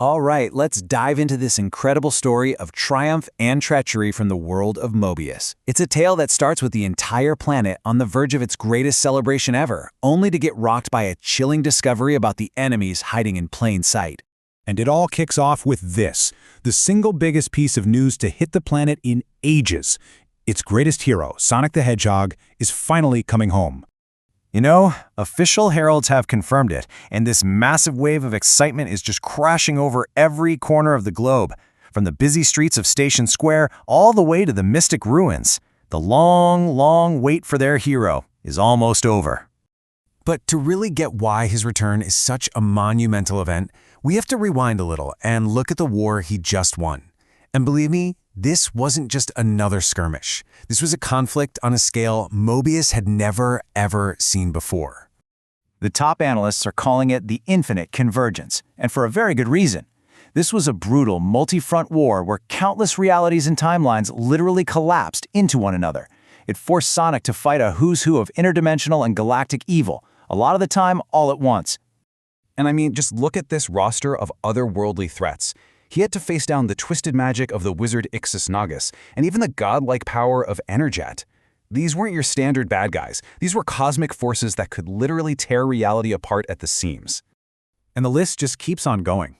All right, let's dive into this incredible story of triumph and treachery from the world of Mobius. It's a tale that starts with the entire planet on the verge of its greatest celebration ever, only to get rocked by a chilling discovery about the enemies hiding in plain sight. And it all kicks off with this, the single biggest piece of news to hit the planet in ages. Its greatest hero, Sonic the Hedgehog, is finally coming home. You know, official heralds have confirmed it, and this massive wave of excitement is just crashing over every corner of the globe, from the busy streets of Station Square all the way to the mystic ruins. The long wait for their hero is almost over. But to really get why his return is such a monumental event, we have to rewind a little and look at the war he just won. And believe me, this wasn't just another skirmish. This was a conflict on a scale Mobius had never, ever seen before. The top analysts are calling it the Infinite Convergence, and for a very good reason. This was a brutal, multi-front war where countless realities and timelines literally collapsed into one another. It forced Sonic to fight a who's who of interdimensional and galactic evil, a lot of the time all at once. And I mean, just look at this roster of otherworldly threats. He had to face down the twisted magic of the wizard Ixis Nagus, and even the godlike power of Energat. These weren't your standard bad guys. These were cosmic forces that could literally tear reality apart at the seams. And the list just keeps on going.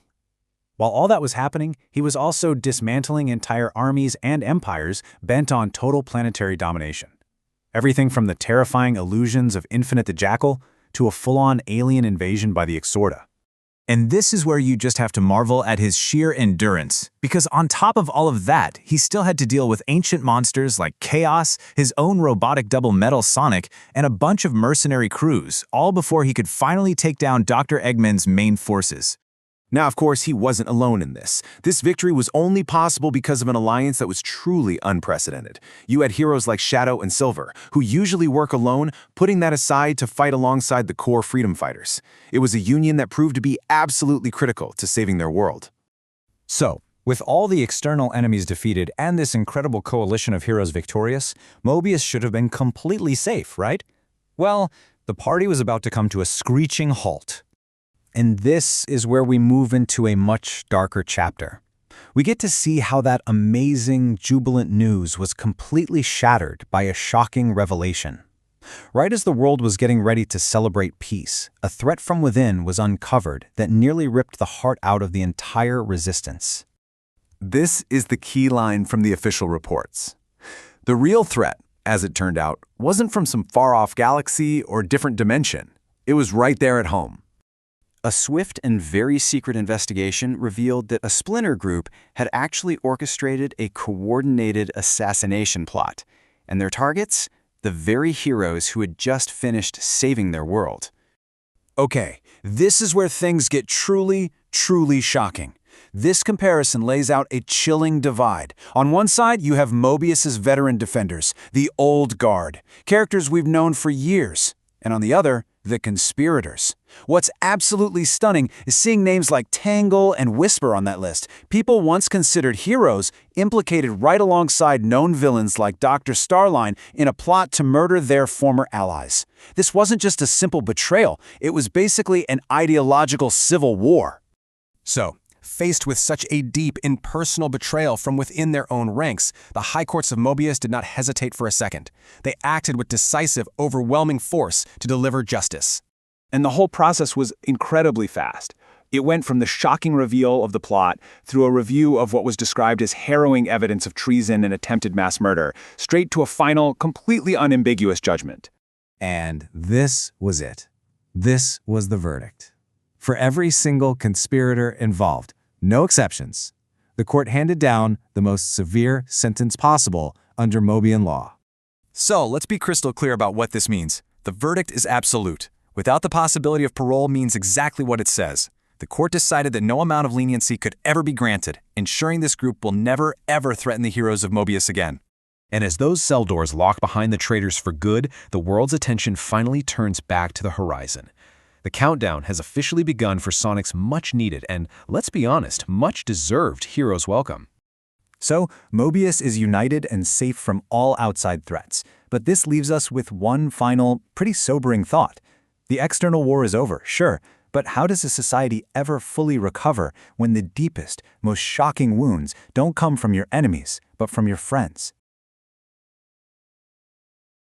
While all that was happening, he was also dismantling entire armies and empires bent on total planetary domination. Everything from the terrifying illusions of Infinite the Jackal to a full-on alien invasion by the Exorda. And this is where you just have to marvel at his sheer endurance, because on top of all of that, he still had to deal with ancient monsters like Chaos, his own robotic double Metal Sonic, and a bunch of mercenary crews, all before he could finally take down Dr. Eggman's main forces. Now, of course, he wasn't alone in this. This victory was only possible because of an alliance that was truly unprecedented. You had heroes like Shadow and Silver, who usually work alone, putting that aside to fight alongside the core freedom fighters. It was a union that proved to be absolutely critical to saving their world. So, with all the external enemies defeated and this incredible coalition of heroes victorious, Mobius should have been completely safe, right? Well, the party was about to come to a screeching halt. And this is where we move into a much darker chapter. We get to see how that amazing, jubilant news was completely shattered by a shocking revelation. Right as the world was getting ready to celebrate peace, a threat from within was uncovered that nearly ripped the heart out of the entire resistance. This is the key line from the official reports. The real threat, as it turned out, wasn't from some far-off galaxy or different dimension. It was right there at home. A swift and very secret investigation revealed that a splinter group had actually orchestrated a coordinated assassination plot, and their targets? The very heroes who had just finished saving their world. Okay, this is where things get truly shocking. This comparison lays out a chilling divide. On one side, you have Mobius's veteran defenders, the Old Guard, characters we've known for years, and on the other, the conspirators. What's absolutely stunning is seeing names like Tangle and Whisper on that list, people once considered heroes, implicated right alongside known villains like Dr. Starline in a plot to murder their former allies. This wasn't just a simple betrayal, it was basically an ideological civil war. So, faced with such a deep, impersonal betrayal from within their own ranks, the High Courts of Mobius did not hesitate for a second. They acted with decisive, overwhelming force to deliver justice. And the whole process was incredibly fast. It went from the shocking reveal of the plot through a review of what was described as harrowing evidence of treason and attempted mass murder, straight to a final, completely unambiguous judgment. And this was it. This was the verdict. For every single conspirator involved, no exceptions, the court handed down the most severe sentence possible under Mobian law. So, let's be crystal clear about what this means. The verdict is absolute. Without the possibility of parole means exactly what it says. The court decided that no amount of leniency could ever be granted, ensuring this group will never, ever threaten the heroes of Mobius again. And as those cell doors lock behind the traitors for good, the world's attention finally turns back to the horizon. The countdown has officially begun for Sonic's much-needed and, let's be honest, much-deserved hero's welcome. So, Mobius is united and safe from all outside threats, but this leaves us with one final, pretty sobering thought. The external war is over, sure, But how does a society ever fully recover when the deepest, most shocking wounds don't come from your enemies, but from your friends?